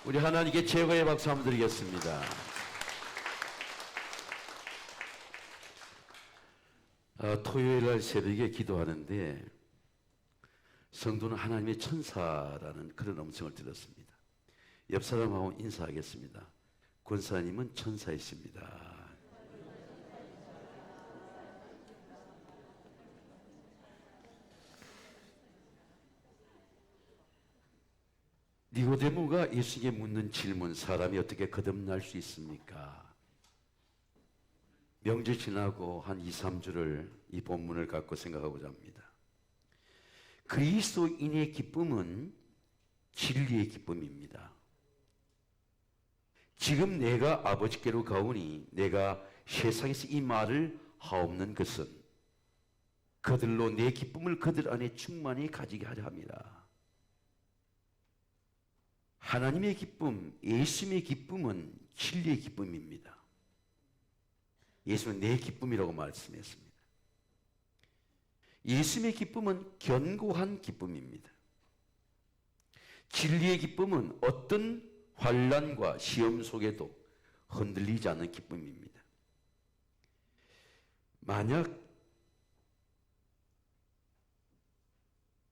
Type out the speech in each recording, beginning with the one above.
우리 하나님께 최고의 박수 한번 드리겠습니다. 토요일 날 새벽에 기도하는데 성도는 하나님의 천사라는 그런 음성을 들었습니다. 옆 사람하고 인사하겠습니다. 권사님은 천사이십니다. 니고데모가 예수에게 묻는 질문, 사람이 어떻게 거듭날 수 있습니까? 명절 지나고 한 2, 3주를 이 본문을 갖고 생각하고자 합니다. 그리스도인의 기쁨은 진리의 기쁨입니다. 지금 내가 아버지께로 가오니 내가 세상에서 이 말을 하옵는 것은 그들로 내 기쁨을 그들 안에 충만히 가지게 하려 합니다. 하나님의 기쁨, 예수님의 기쁨은 진리의 기쁨입니다. 예수는 내 기쁨이라고 말씀했습니다. 예수님의 기쁨은 견고한 기쁨입니다. 진리의 기쁨은 어떤 환난과 시험 속에도 흔들리지 않는 기쁨입니다. 만약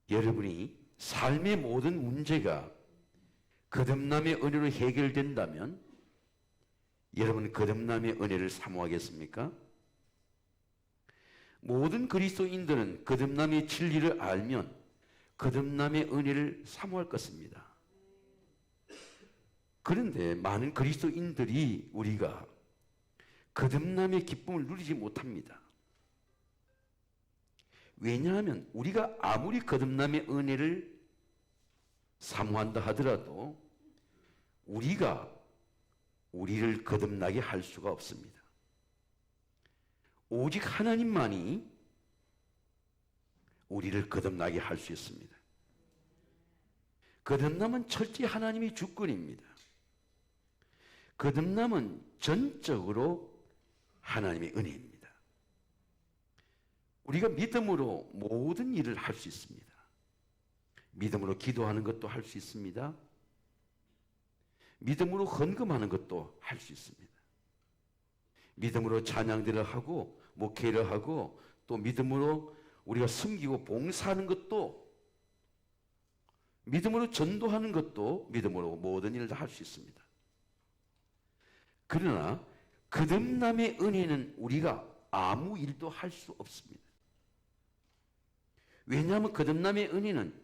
여러분이 삶의 모든 문제가 거듭남의 은혜로 해결된다면 여러분 거듭남의 은혜를 사모하겠습니까? 모든 그리스도인들은 거듭남의 진리를 알면 거듭남의 은혜를 사모할 것입니다. 그런데 많은 그리스도인들이 우리가 거듭남의 기쁨을 누리지 못합니다. 왜냐하면 우리가 아무리 거듭남의 은혜를 사모한다 하더라도 우리가 우리를 거듭나게 할 수가 없습니다. 오직 하나님만이 우리를 거듭나게 할 수 있습니다. 거듭남은 철저히 하나님의 주권입니다. 거듭남은 전적으로 하나님의 은혜입니다. 우리가 믿음으로 모든 일을 할 수 있습니다. 믿음으로 기도하는 것도 할 수 있습니다. 믿음으로 헌금하는 것도 할 수 있습니다. 믿음으로 찬양대를 하고 목회를 하고 또 믿음으로 우리가 섬기고 봉사하는 것도 믿음으로 전도하는 것도 믿음으로 모든 일을 다 할 수 있습니다. 그러나 거듭남의 은혜는 우리가 아무 일도 할 수 없습니다. 왜냐하면 거듭남의 은혜는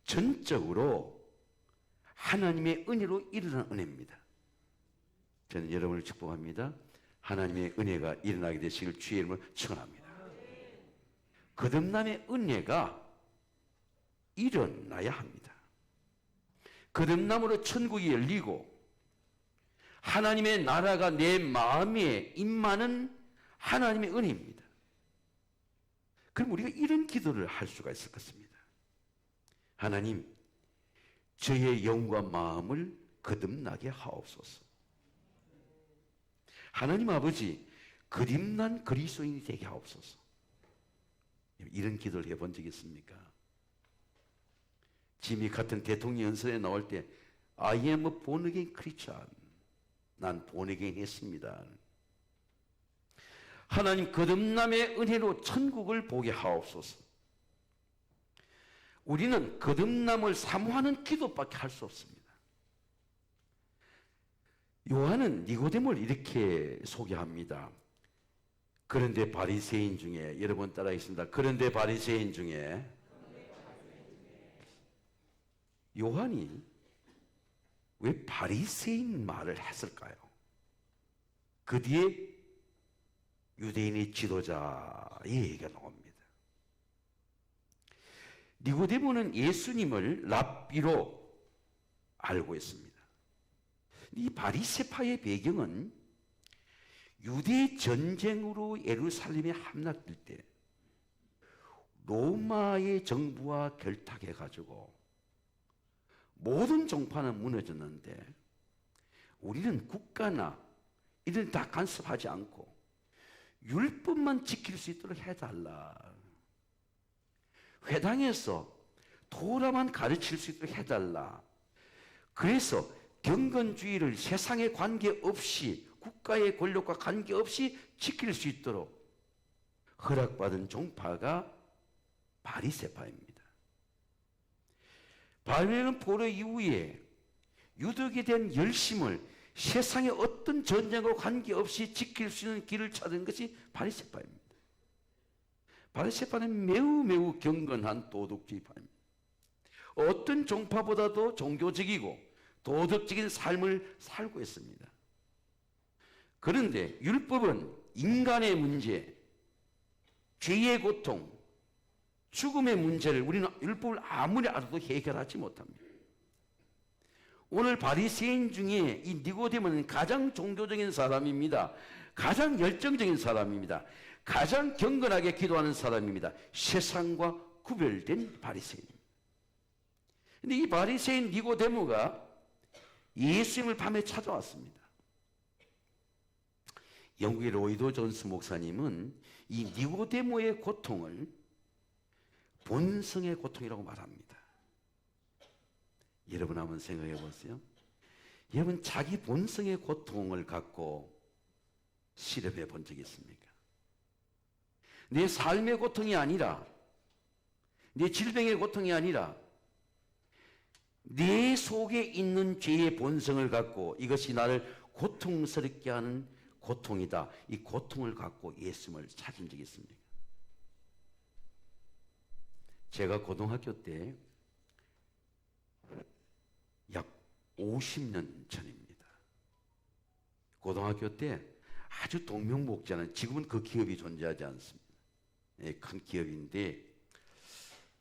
전적으로 하나님의 은혜로 일어난 은혜입니다. 저는 여러분을 축복합니다. 하나님의 은혜가 일어나게 되시길 주의 이름으로 축원합니다. 거듭남의 은혜가 일어나야 합니다. 거듭남으로 천국이 열리고 하나님의 나라가 내 마음에 임하는 하나님의 은혜입니다. 그럼 우리가 이런 기도를 할 수가 있을 것입니다. 하나님, 저의 영과 마음을 거듭나게 하옵소서. 하나님 아버지, 거듭난 그리스도인이 되게 하옵소서. 이런 기도를 해본 적이 있습니까? 지미 같은 대통령 연설에 나올 때 I am a born again Christian. 난 born again 했습니다. 하나님 거듭남의 은혜로 천국을 보게 하옵소서. 우리는 거듭남을 사모하는 기도밖에 할 수 없습니다. 요한은 니고데모를 이렇게 소개합니다. 그런데 바리새인 중에, 여러분 따라하겠습니다. 그런데 바리새인 중에 요한이 왜 바리새인 말을 했을까요? 그 뒤에 유대인의 지도자의 얘기가 나옵니다. 니고데모는 예수님을 랍비로 알고 있습니다. 이 바리새파의 배경은 유대 전쟁으로 예루살렘에 함락될 때 로마의 정부와 결탁해가지고 모든 정파는 무너졌는데 우리는 국가나 이런 다 간섭하지 않고 율법만 지킬 수 있도록 해달라. 회당에서 토라만 가르칠 수 있도록 해달라. 그래서 경건주의를 세상에 관계없이, 국가의 권력과 관계없이 지킬 수 있도록 허락받은 종파가 바리새파입니다. 바벨론 포로 이후에 유독에 대한 열심을 세상의 어떤 전쟁과 관계없이 지킬 수 있는 길을 찾은 것이 바리새파입니다. 바리새파는 매우 경건한 도덕주의파입니다. 어떤 종파보다도 종교적이고 도덕적인 삶을 살고 있습니다. 그런데 율법은 인간의 문제, 죄의 고통, 죽음의 문제를 우리는 율법을 아무리 알아도 해결하지 못합니다. 오늘 바리새인 중에 이 니고데모는 가장 종교적인 사람입니다. 가장 열정적인 사람입니다. 가장 경건하게 기도하는 사람입니다. 세상과 구별된 바리새인입니다. 근데 이 바리새인 니고데모가 예수님을 밤에 찾아왔습니다. 영국의 로이도 존스 목사님은 이 니고데모의 고통을 본성의 고통이라고 말합니다. 여러분 한번 생각해 보세요. 여러분 자기 본성의 고통을 갖고 실험해 본 적이 있습니까? 내 삶의 고통이 아니라, 내 질병의 고통이 아니라 내 속에 있는 죄의 본성을 갖고 이것이 나를 고통스럽게 하는 고통이다. 이 고통을 갖고 예수님을 찾은 적이 있습니까? 제가 고등학교 때 약 50년 전입니다. 고등학교 때 아주 동명복자는, 지금은 그 기업이 존재하지 않습니다. 예, 큰 기업인데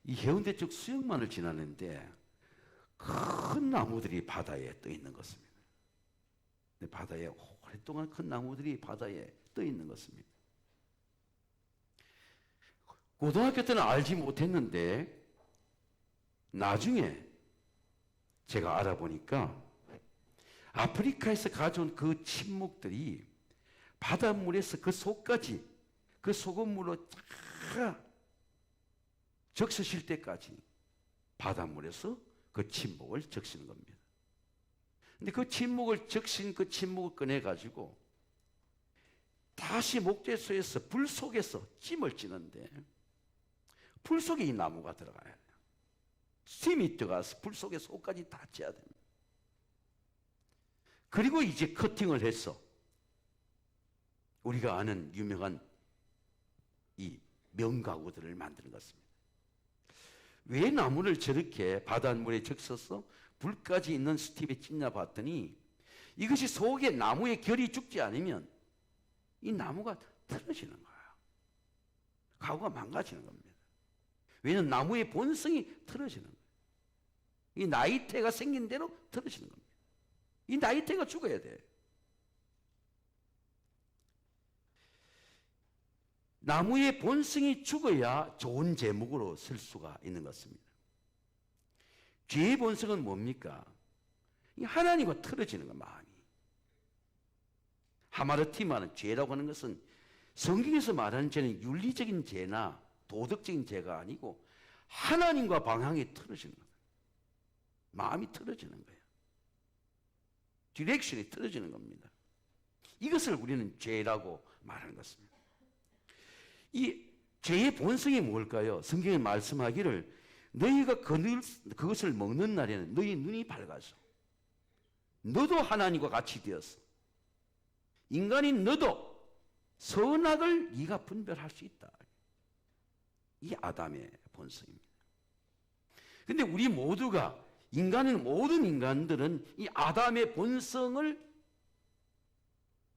이 해운대 쪽 수영만을 지나는데 큰 나무들이 바다에 떠 있는 것입니다. 바다에 오랫동안 큰 나무들이 바다에 떠 있는 것입니다. 고등학교 때는 알지 못했는데 나중에 제가 알아보니까 아프리카에서 가져온 그 침묵들이 바닷물에서 그 속까지, 그 소금물로 쫙 적셔질 때까지 바닷물에서 그 침묵을 적시는 겁니다. 근데 그 침묵을 적신 그 침묵을 꺼내가지고 다시 목재소에서 불 속에서 찜을 찌는데 불 속에 이 나무가 들어가요. 스팀이 들어가서 불 속에 속까지 다 찌야 됩니다. 그리고 이제 커팅을 해서 우리가 아는 유명한 이 명가구들을 만드는 것입니다. 왜 나무를 저렇게 바닷물에 적셔서 불까지 있는 스팀에 찢냐 봤더니 이것이 속에 나무의 결이 죽지 않으면 이 나무가 틀어지는 거예요. 가구가 망가지는 겁니다. 왜냐하면 나무의 본성이 틀어지는 거예요. 이 나이테가 생긴 대로 틀어지는 겁니다. 이 나이테가 죽어야 돼. 나무의 본성이 죽어야 좋은 제목으로 쓸 수가 있는 것입니다. 죄의 본성은 뭡니까? 하나님과 틀어지는 거, 마음이. 하마르티마는 죄라고 하는 것은 성경에서 말하는 죄는 윤리적인 죄나 도덕적인 죄가 아니고 하나님과 방향이 틀어지는 거예요. 마음이 틀어지는 거예요. 디렉션이 틀어지는 겁니다. 이것을 우리는 죄라고 말하는 것입니다. 이 죄의 본성이 뭘까요? 성경에 말씀하기를 너희가 그것을 먹는 날에는 너희 눈이 밝아서 너도 하나님과 같이 되었어. 인간인 너도 선악을 네가 분별할 수 있다. 이 아담의 본성입니다. 근데 우리 모두가, 모든 인간들은 이 아담의 본성을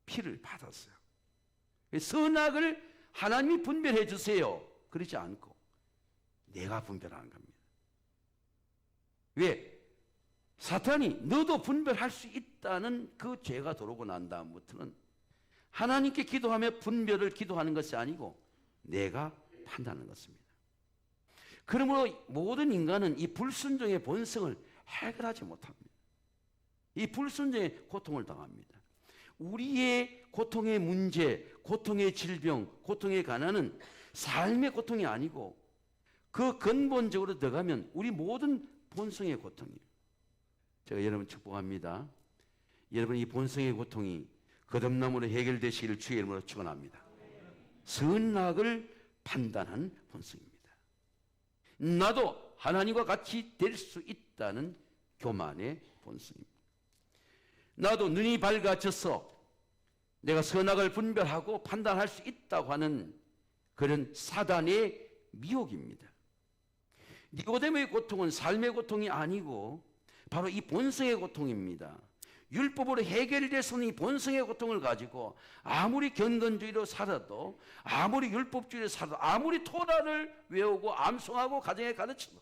피를 받았어요. 선악을 하나님이 분별해 주세요. 그러지 않고 내가 분별하는 겁니다. 왜? 사탄이 너도 분별할 수 있다는 그 죄가 들어오고 난 다음부터는 하나님께 기도하며 분별을 기도하는 것이 아니고 내가 판단하는 것입니다. 그러므로 모든 인간은 이 불순종의 본성을 해결하지 못합니다. 이 불순종의 고통을 당합니다. 우리의 고통의 문제, 고통의 질병, 고통의 가난은 삶의 고통이 아니고 그 근본적으로 들어가면 우리 모든 본성의 고통이에요. 제가 여러분 축복합니다. 여러분, 이 본성의 고통이 거듭남으로 해결되시기를 주의 이름으로 축원합니다. 선악을 판단한 본성입니다. 나도 하나님과 같이 될 수 있다는 교만의 본성입니다. 나도 눈이 밝아져서 내가 선악을 분별하고 판단할 수 있다고 하는 그런 사단의 미혹입니다. 니고데모의 고통은 삶의 고통이 아니고 바로 이 본성의 고통입니다. 율법으로 해결될 수 없는 이 본성의 고통을 가지고 아무리 경건주의로 살아도, 아무리 율법주의로 살아도, 아무리 토라를 외우고 암송하고 가정에 가르쳐도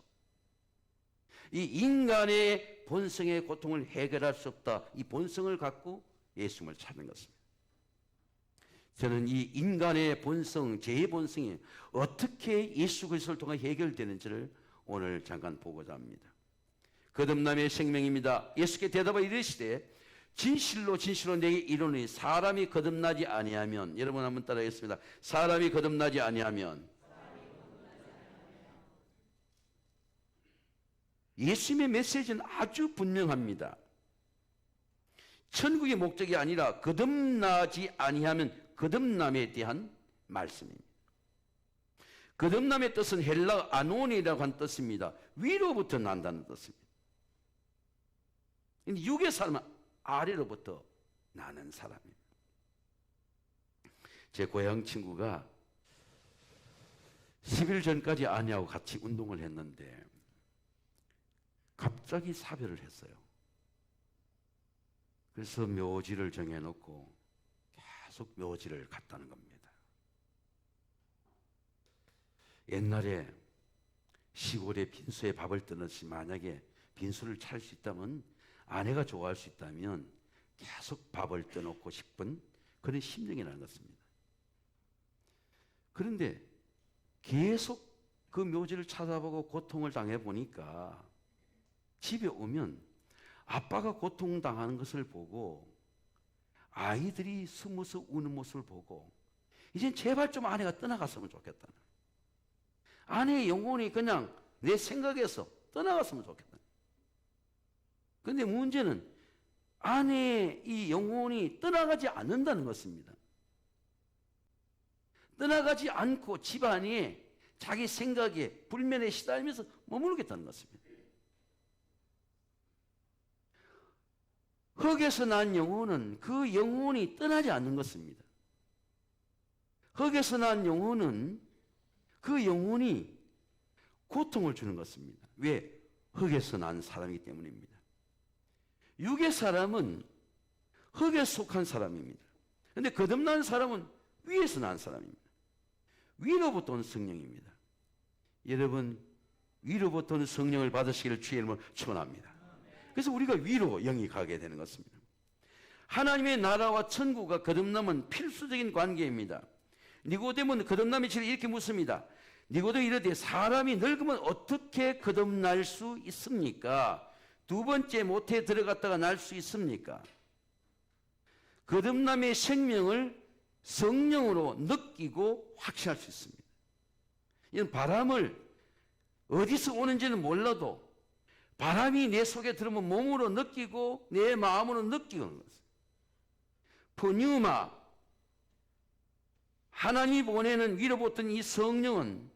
이 인간의 본성의 고통을 해결할 수 없다. 이 본성을 갖고 예수님을 찾는 것입니다. 저는 이 인간의 본성, 제 본성이 어떻게 예수 그리스도를 통해 해결되는지를 오늘 잠깐 보고자 합니다. 거듭남의 생명입니다. 예수께 대답하여 이르시되 진실로 진실로 내게 이르노니 사람이 거듭나지 아니하면, 여러분 한번 따라하겠습니다. 사람이 거듭나지 아니하면. 예수님의 메시지는 아주 분명합니다. 천국의 목적이 아니라 거듭나지 아니하면 거듭남에 대한 말씀입니다. 거듭남의 뜻은 헬라 아노니라고 한 뜻입니다. 위로부터 난다는 뜻입니다. 육의 사람은 아래로부터 나는 사람입니다. 제 고향 친구가 10일 전까지 아내하고 같이 운동을 했는데 갑자기 사별을 했어요. 그래서 묘지를 정해놓고 계속 묘지를 갔다는 겁니다. 옛날에 시골에 빈소에 밥을 떠넣지, 만약에 빈소를 차릴 수 있다면, 아내가 좋아할 수 있다면 계속 밥을 떠놓고 싶은 그런 심정이 나는 것입니다. 그런데 계속 그 묘지를 찾아보고 고통을 당해 보니까 집에 오면 아빠가 고통당하는 것을 보고 아이들이 숨어서 우는 모습을 보고 이젠 제발 좀 아내가 떠나갔으면 좋겠다. 아내의 영혼이 그냥 내 생각에서 떠나갔으면 좋겠다. 그런데 문제는 아내의 이 영혼이 떠나가지 않는다는 것입니다. 떠나가지 않고 집안에 자기 생각에 불면에 시달리면서 머물겠다는 것입니다. 흙에서 난 영혼은 그 영혼이 떠나지 않는 것입니다. 흙에서 난 영혼은 그 영혼이 고통을 주는 것입니다. 왜? 흙에서 난 사람이기 때문입니다. 육의 사람은 흙에 속한 사람입니다. 그런데 거듭난 사람은 위에서 난 사람입니다. 위로부터 온 성령입니다. 여러분, 위로부터 온 성령을 받으시기를 주의 이름으로 축원합니다. 그래서 우리가 위로 영이 가게 되는 것입니다. 하나님의 나라와 천국과 거듭남은 필수적인 관계입니다. 니고데모는 거듭남의 질을 이렇게 묻습니다. 니고데모 이르되 사람이 늙으면 어떻게 거듭날 수 있습니까? 두 번째 모태에 들어갔다가 날 수 있습니까? 거듭남의 생명을 성령으로 느끼고 확신할 수 있습니다. 이런 바람을 어디서 오는지는 몰라도 바람이 내 속에 들어오면 몸으로 느끼고 내 마음으로 느끼는 것입니다. 푸뉴마, 하나님이 보내는 위로부터 이 성령은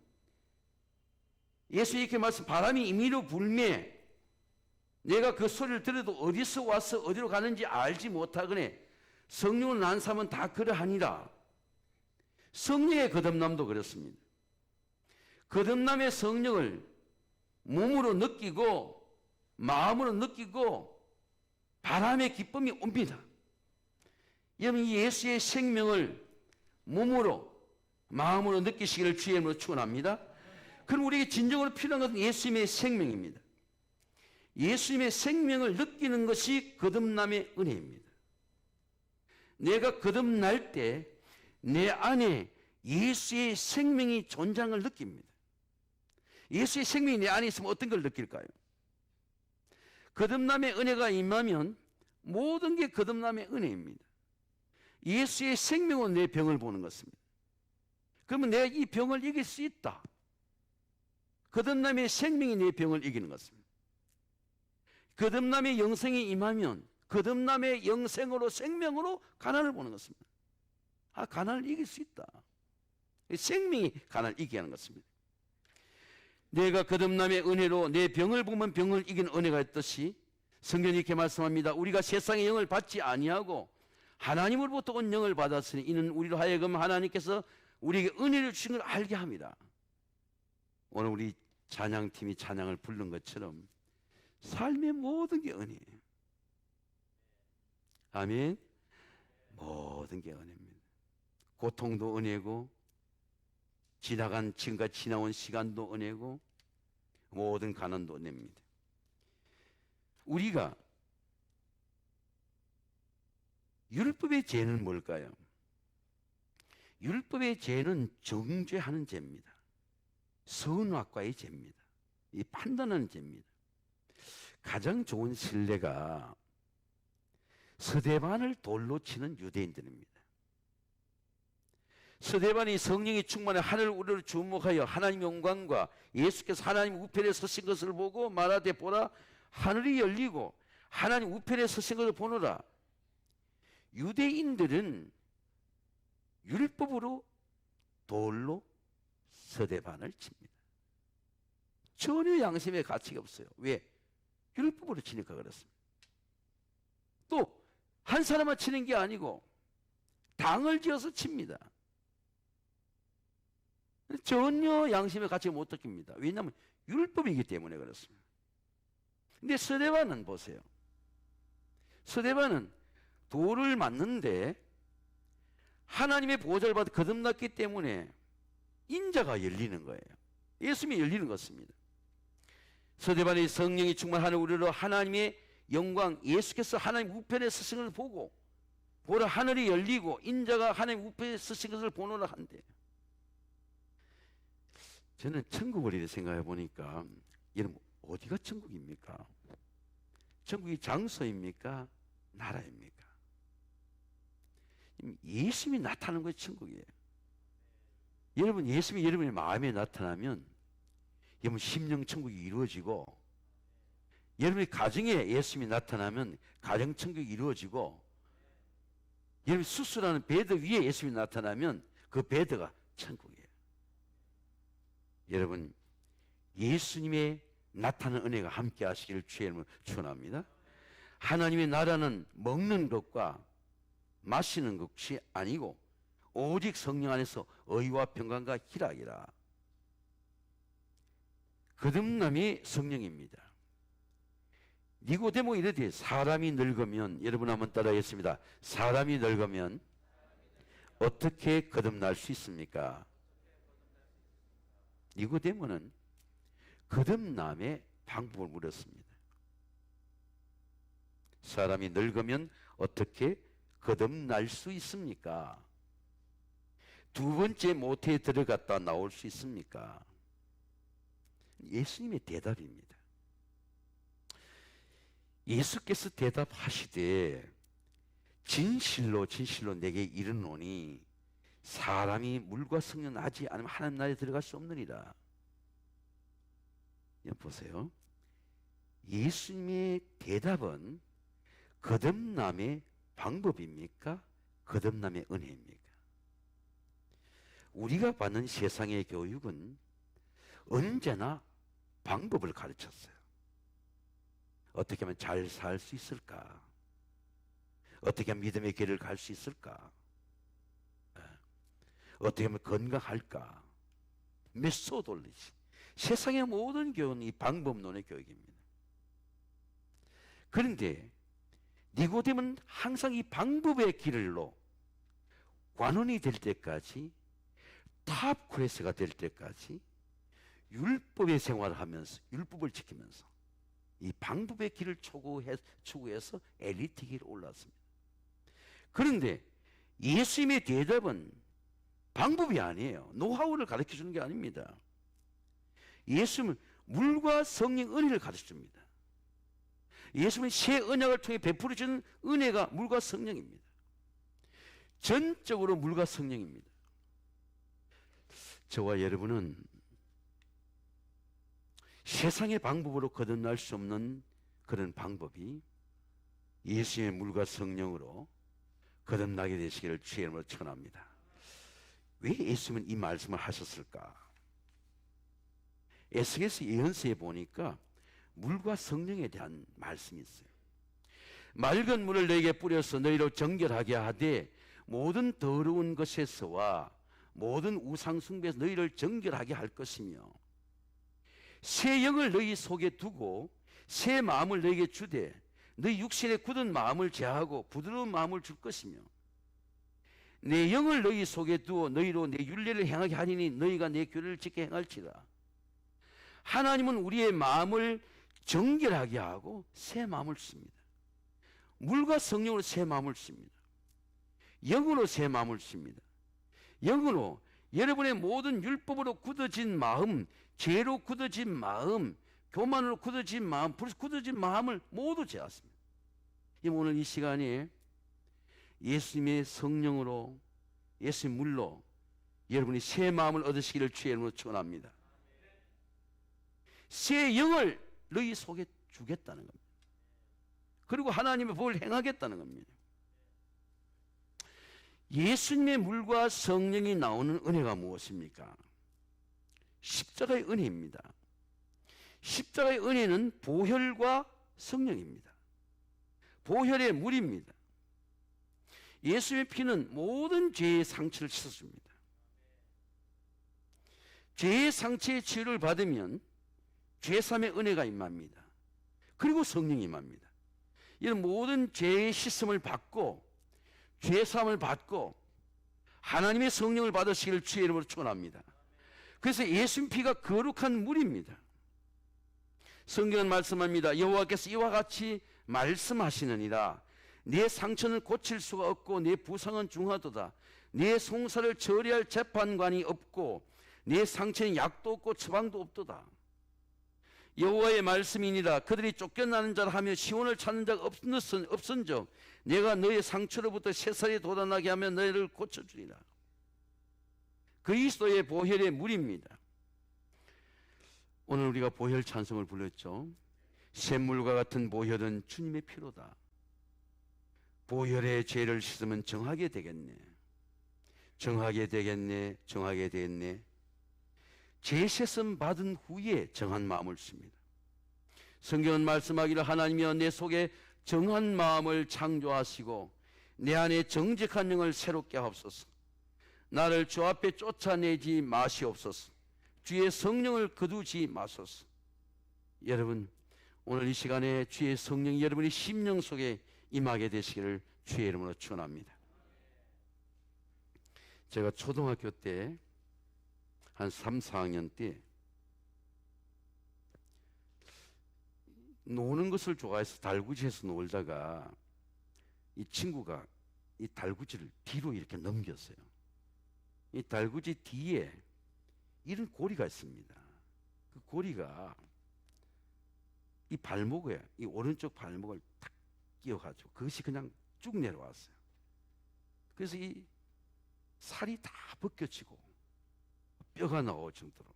예수 이렇게 말씀, 바람이 임의로 불매 내가 그 소리를 들어도 어디서 와서 어디로 가는지 알지 못하거늘 성령을 난 사람은 다 그러하니라. 성령의 거듭남도 그렇습니다. 거듭남의 성령을 몸으로 느끼고 마음으로 느끼고 바람의 기쁨이 옵니다. 여러분, 이 예수의 생명을 몸으로 마음으로 느끼시기를 주의 이름으로 축원합니다. 그럼 우리에게 진정으로 필요한 것은 예수님의 생명입니다. 예수님의 생명을 느끼는 것이 거듭남의 은혜입니다. 내가 거듭날 때 내 안에 예수의 생명이 존재하는 걸 느낍니다. 예수의 생명이 내 안에 있으면 어떤 걸 느낄까요? 거듭남의 은혜가 임하면 모든 게 거듭남의 은혜입니다. 예수의 생명은 내 병을 보는 것입니다. 그러면 내가 이 병을 이길 수 있다. 거듭남의 생명이 내 병을 이기는 것입니다. 거듭남의 영생이 임하면 거듭남의 영생으로 생명으로 가난을 보는 것입니다. 가난을 이길 수 있다. 생명이 가난을 이기게 하는 것입니다. 내가 거듭남의 은혜로 내 병을 보면 병을 이기는 은혜가 있듯이 성경이 이렇게 말씀합니다. 우리가 세상의 영을 받지 아니하고 하나님으로부터 온 영을 받았으니 이는 우리로 하여금 하나님께서 우리에게 은혜를 주신 걸 알게 합니다. 오늘 우리 찬양팀이 찬양을 부른 것처럼 삶의 모든 게 은혜예요. 아멘. 모든 게 은혜입니다. 고통도 은혜고 지금까지 지나온 시간도 은혜고 모든 가난도 은혜입니다. 우리가 율법의 죄는 뭘까요? 율법의 죄는 정죄하는 죄입니다. 선악과의 죄입니다. 이 판단하는 죄입니다. 가장 좋은 신뢰가 스데반을 돌로 치는 유대인들입니다. 스데반이 성령이 충만해 하늘 우러러 주목하여 하나님 영광과 예수께서 하나님 우편에 서신 것을 보고 말하되 보라 하늘이 열리고 하나님 우편에 서신 것을 보노라. 유대인들은 율법으로 돌로 스데반을 칩니다. 전혀 양심의 가치가 없어요. 왜? 율법으로 치니까 그렇습니다. 또 한 사람만 치는 게 아니고 당을 지어서 칩니다. 전혀 양심의 가치가 못 느낍니다. 왜냐하면 율법이기 때문에 그렇습니다. 근데 스데반은 보세요. 스데반은 돌을 맞는데 하나님의 보호자를 받아 거듭났기 때문에 인자가 열리는 거예요. 예수님이 열리는 것입니다. 스데반의 성령이 충만하는 우리로 하나님의 영광 예수께서 하나님 우편에 서신 것을 보고 보라 하늘이 열리고 인자가 하나님 우편에 서신 것을 보노라 한대. 저는 천국을 이렇게 생각해 보니까 여러분 어디가 천국입니까? 천국이 장소입니까? 나라입니까? 예수님이 나타나는 것이 천국이에요. 여러분 예수님이 여러분의 마음에 나타나면 여러분 심령 천국이 이루어지고 여러분의 가정에 예수님이 나타나면 가정 천국이 이루어지고 여러분 수술하는 베드 위에 예수님이 나타나면 그 베드가 천국이에요. 여러분 예수님의 나타나는 은혜가 함께 하시기를 주의 이름으로 축원합니다. 하나님의 나라는 먹는 것과 마시는 것이 아니고 오직 성령 안에서 의와 평강과 희락이라. 거듭남이 성령입니다. 니고데모 이르되 사람이 늙으면 여러분 한번 따라하겠습니다. 사람이 늙으면 어떻게 거듭날 수 있습니까? 니고데모는 거듭남의 방법을 물었습니다. 사람이 늙으면 어떻게 거듭날 수 있습니까? 두 번째 모태에 들어갔다 나올 수 있습니까? 예수님의 대답입니다. 예수께서 대답하시되 진실로 진실로 내게 이르노니 사람이 물과 성령 나지 않으면 하나님 나라에 들어갈 수 없느니라. 보세요. 예수님의 대답은 거듭남의 방법입니까? 거듭남의 은혜입니까? 우리가 받는 세상의 교육은 언제나 방법을 가르쳤어요. 어떻게 하면 잘 살 수 있을까? 어떻게 하면 믿음의 길을 갈 수 있을까? 어떻게 하면 건강할까? 메소돌리지. 세상의 모든 교육은 이 방법론의 교육입니다. 그런데 니고데모는 항상 이 방법의 길로 관원이 될 때까지 탑 클래스가 될 때까지 율법의 생활을 하면서 율법을 지키면서 이 방법의 길을 추구해서 엘리트 길에 올랐습니다. 그런데 예수님의 대답은 방법이 아니에요. 노하우를 가르쳐 주는 게 아닙니다. 예수님은 물과 성령 은혜를 가르쳐 줍니다. 예수님은 새 언약을 통해 베풀어 주는 은혜가 물과 성령입니다. 전적으로 물과 성령입니다. 저와 여러분은 세상의 방법으로 거듭날 수 없는 그런 방법이 예수의 물과 성령으로 거듭나게 되시기를 주의 이름으로 축원합니다. 왜 예수님은 이 말씀을 하셨을까? 에스겔서 예언서에 보니까 물과 성령에 대한 말씀이 있어요. 맑은 물을 너에게 뿌려서 너희로 정결하게 하되 모든 더러운 것에서와 모든 우상 숭배에서 너희를 정결하게 할 것이며 새 영을 너희 속에 두고 새 마음을 너희에게 주되 너희 육신의 굳은 마음을 제하고 부드러운 마음을 줄 것이며 내 영을 너희 속에 두어 너희로 내 율례를 행하게 하리니 너희가 내 규례를 지켜 행할지라. 하나님은 우리의 마음을 정결하게 하고 새 마음을 씁니다. 물과 성령으로 새 마음을 씁니다. 영으로 새 마음을 씁니다. 영으로 여러분의 모든 율법으로 굳어진 마음, 죄로 굳어진 마음, 교만으로 굳어진 마음, 불 굳어진 마음을 모두 제하십니다. 오늘 이 시간에 예수님의 성령으로, 예수의 물로 여러분이 새 마음을 얻으시기를 주의 이름으로 축원합니다. 새 영을 너희 속에 주겠다는 겁니다. 그리고 하나님의 법을 행하겠다는 겁니다. 예수님의 물과 성령이 나오는 은혜가 무엇입니까? 십자가의 은혜입니다. 십자가의 은혜는 보혈과 성령입니다. 보혈의 물입니다. 예수의 피는 모든 죄의 상처를 씻어줍니다. 죄의 상처의 치유를 받으면 죄사함의 은혜가 임합니다. 그리고 성령이 임합니다. 이런 모든 죄의 씻음을 받고 죄사함을 받고 하나님의 성령을 받으시기를 주의 이름으로 축원합니다. 그래서 예수님 피가 거룩한 물입니다. 성경은 말씀합니다. 여호와께서 이와 같이 말씀하시느니라. 내 상처는 고칠 수가 없고 내 부상은 중하도다. 내 송사를 처리할 재판관이 없고 내 상처는 약도 없고 처방도 없도다. 여호와의 말씀이니라. 그들이 쫓겨나는 자라 하며 시온을 찾는 자가 없은즉 내가 너의 상처로부터 새살이 돋아나게 하며 너희를 고쳐주리라. 그리스도의 보혈의 물입니다. 오늘 우리가 보혈 찬송을 불렀죠. 샘물과 같은 보혈은 주님의 피로다. 보혈의 죄를 씻으면 정하게 되겠네. 정하게 되겠네. 정하게 되겠네. 죄 씻음 받은 후에 정한 마음을 씁니다. 성경은 말씀하기를 하나님이여 내 속에 정한 마음을 창조하시고 내 안에 정직한 영을 새롭게 하옵소서. 나를 주 앞에 쫓아내지 마시옵소서. 주의 성령을 거두지 마소서. 여러분 오늘 이 시간에 주의 성령이 여러분의 심령 속에 임하게 되시기를 주의 이름으로 축원합니다. 제가 초등학교 때 한 3, 4학년 때 노는 것을 좋아해서 달구지에서 놀다가 이 친구가 이 달구지를 뒤로 이렇게 넘겼어요. 이 달구지 뒤에 이런 고리가 있습니다. 그 고리가 이 발목에, 이 오른쪽 발목을 탁 끼워가지고 그것이 그냥 쭉 내려왔어요. 그래서 이 살이 다 벗겨지고 뼈가 나올 정도로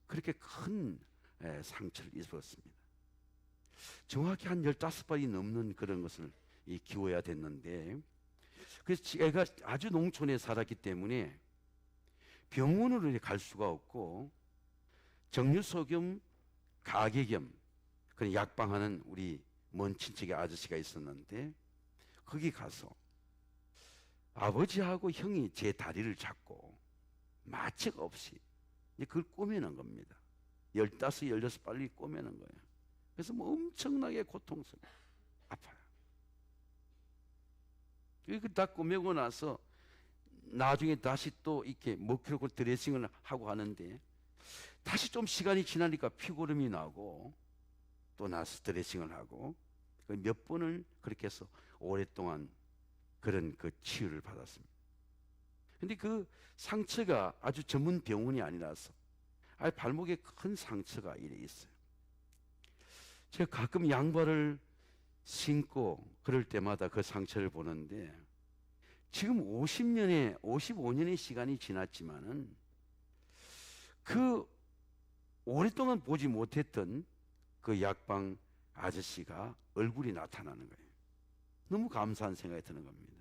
그렇게 큰 상처를 입었습니다. 정확히 한 15발이 넘는 그런 것을 기워야 됐는데, 그래서 제가 아주 농촌에 살았기 때문에 병원으로 갈 수가 없고 정류소 겸 가게 겸 그런 약방하는 우리 먼 친척의 아저씨가 있었는데 거기 가서 아버지하고 형이 제 다리를 잡고 마취가 없이 그걸 꼬매는 겁니다. 15, 16발이 꼬매는 거예요. 그래서 뭐 엄청나게 고통스러워요. 아파요. 이렇게 다 꼬매고 나서 나중에 다시 또 이렇게 먹히고 드레싱을 하고 하는데 다시 좀 시간이 지나니까 피고름이 나고 또 나서 드레싱을 하고 몇 번을 그렇게 해서 오랫동안 그런 그 치유를 받았습니다. 근데 그 상처가 아주 전문 병원이 아니라서 발목에 큰 상처가 이래 있어요. 제가 가끔 양발을 신고 그럴 때마다 그 상처를 보는데 지금 55년의 시간이 지났지만은 그 오랫동안 보지 못했던 그 약방 아저씨가 얼굴이 나타나는 거예요. 너무 감사한 생각이 드는 겁니다.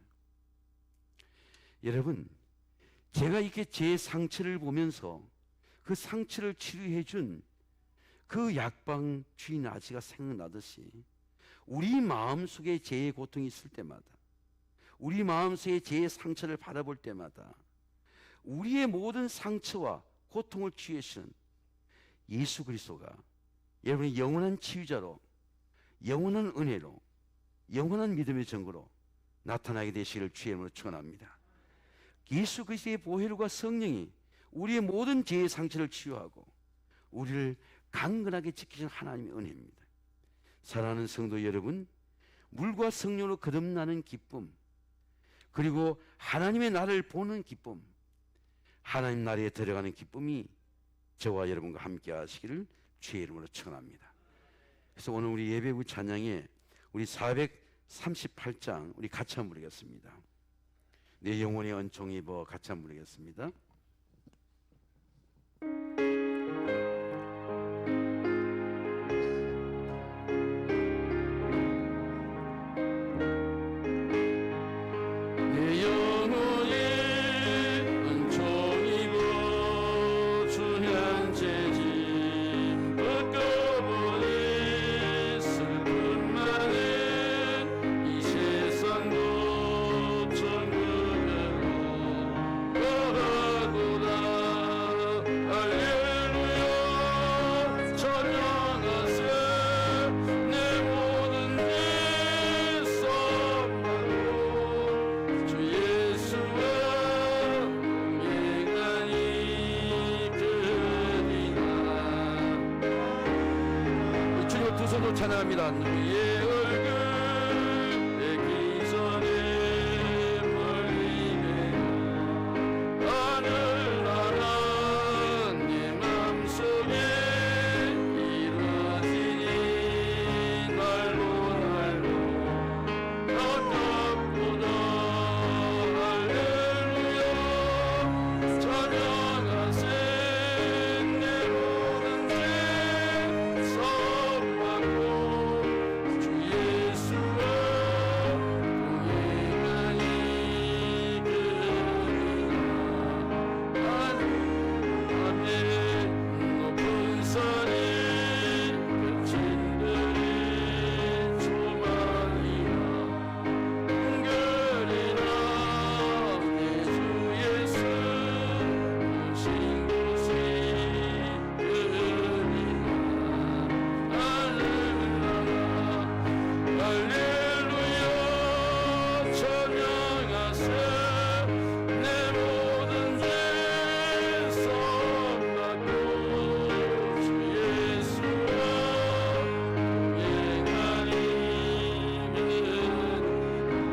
여러분, 제가 이렇게 제 상처를 보면서 그 상처를 치료해 준 그 약방 주인 아저씨가 생각나듯이 우리 마음속에 죄의 고통이 있을 때마다, 우리 마음속에 죄의 상처를 바라볼 때마다 우리의 모든 상처와 고통을 치유하시는 예수 그리스도가 여러분의 영원한 치유자로, 영원한 은혜로, 영원한 믿음의 증거로 나타나게 되시기를 주의 이름으로 축원합니다. 예수 그리스도의 보혈과 성령이 우리의 모든 죄의 상처를 치유하고 우리를 강건하게 지키시는 하나님의 은혜입니다. 사랑하는 성도 여러분, 물과 성령으로 거듭나는 기쁨, 그리고 하나님의 나라를 보는 기쁨, 하나님 나라에 들어가는 기쁨이 저와 여러분과 함께 하시기를 주의 이름으로 축원합니다. 그래서 오늘 우리 예배부 찬양에 우리 438장 우리 같이 한번 부르겠습니다. 내 영혼의 은총 입어 같이 한번 부르겠습니다. 찬양합니다. 누구의 얼굴 내 기선에 벌리네 하늘나라 내 맘속에 이루어지니 날로 아깝구나 할렐루야 찬양하세 내 모든 죄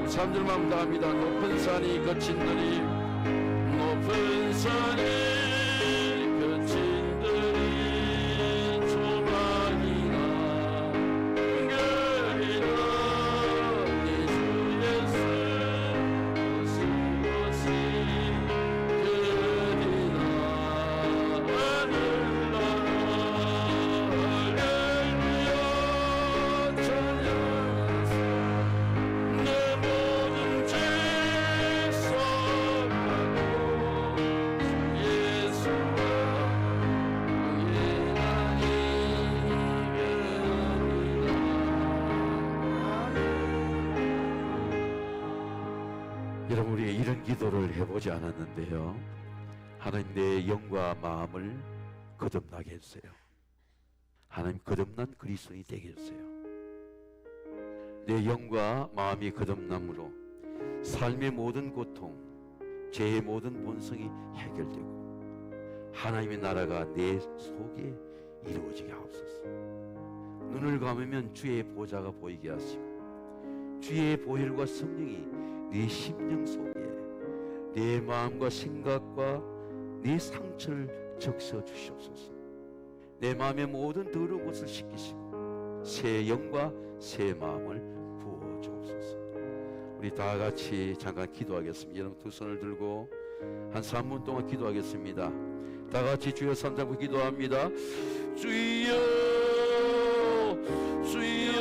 사람들만 다합니다. 높은 산이 거친들이 높은 산이 거친들이 조망이나 은결이나 내 주 예수 곳곳이 그리나 하늘나라 할렐루야 찬양하세 내 모든 죄 쏟아고 예수와 예나니 여러분, 우리 이런 기도를 해보지 않았는데요. 하나님, 내 영과 마음을 거듭나게 해주세요. 하나님, 거듭난 그리스도인이 되게 해주세요. 내 영과 마음이 거듭남으로 삶의 모든 고통, 죄의 모든 본성이 해결되고 하나님의 나라가 내 속에 이루어지게 하옵소서. 눈을 감으면 주의 보좌가 보이게 하시고 주의 보혈과 성령이 내 심령 속에 내 마음과 생각과 내 상처를 적셔 주시옵소서. 내 마음의 모든 더러운 것을 씻기시고 새 영과 새 마음을 부어 주옵소서. 우리 다 같이 잠깐 기도하겠습니다. 여러분 두 손을 들고 한 3분 동안 기도하겠습니다. 다 같이 주여 삼자부 기도합니다. 주여 주여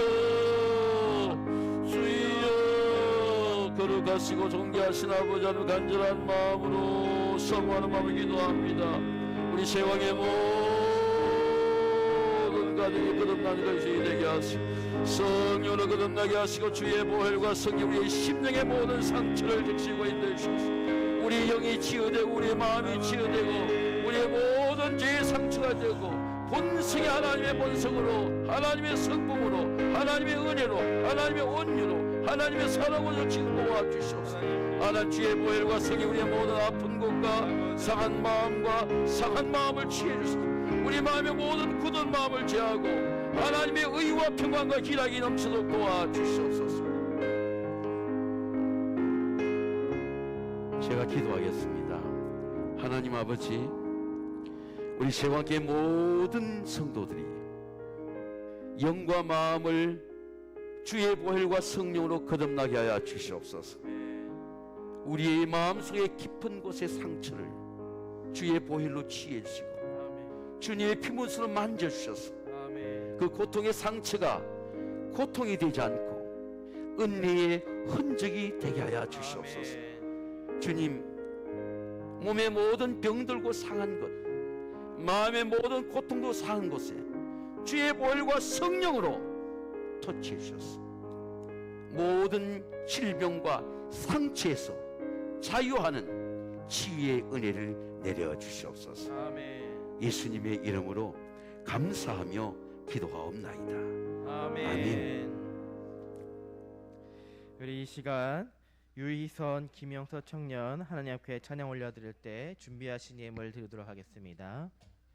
거룩하시고 존귀하신 아버지 하나님 간절한 마음으로 사모하는 마음을 기도합니다. 우리 제왕의 모든 가정이 거듭나는 것이 되게 하시고 성령으로 거듭나게 하시고 주의 보혈과 성령 우리의 심령의 모든 상처를 적시고 인도해주소서. 우리 영이 치유되고 우리 마음이 치유되고 우리의 모든 죄의 상처가 되고 본성이 하나님의 본성으로 하나님의 성품으로 하나님의 은혜로 하나님의 온유로 하나님의 사랑으로 지금 모아주시옵소서. 하나님 주의 보혈과 성령 우리의 모든 아픈 곳과 상한 마음을 치해주소서. 우리 마음의 모든 굳은 마음을 제하고 하나님의 의와 평강과 기락이 넘치도록 도와주시옵소서. 제가 기도하겠습니다. 하나님 아버지, 우리 제왕교회 모든 성도들이 영과 마음을 주의 보혈과 성령으로 거듭나게 하여 주시옵소서. 우리의 마음속의 깊은 곳의 상처를 주의 보혈로 치해 주시고 주님의 피문으로 만져주셔서 그 고통의 상처가 고통이 되지 않고 은혜의 흔적이 되게 하여 주시옵소서. 주님, 몸의 모든 병들고 상한 것, 마음의 모든 고통도 상한 곳에 주의 보혈과 성령으로 터치해 주셔서 모든 질병과 상처에서 자유하는 치유의 은혜를 내려 주시옵소서. 예수님의 이름으로 감사하며 기도하옵나이다. 아멘. 우리 이 시간 유희선, 김영서 청년 하나님 앞에 찬양 올려드릴 때 준비하신 예물 드리도록 하겠습니다.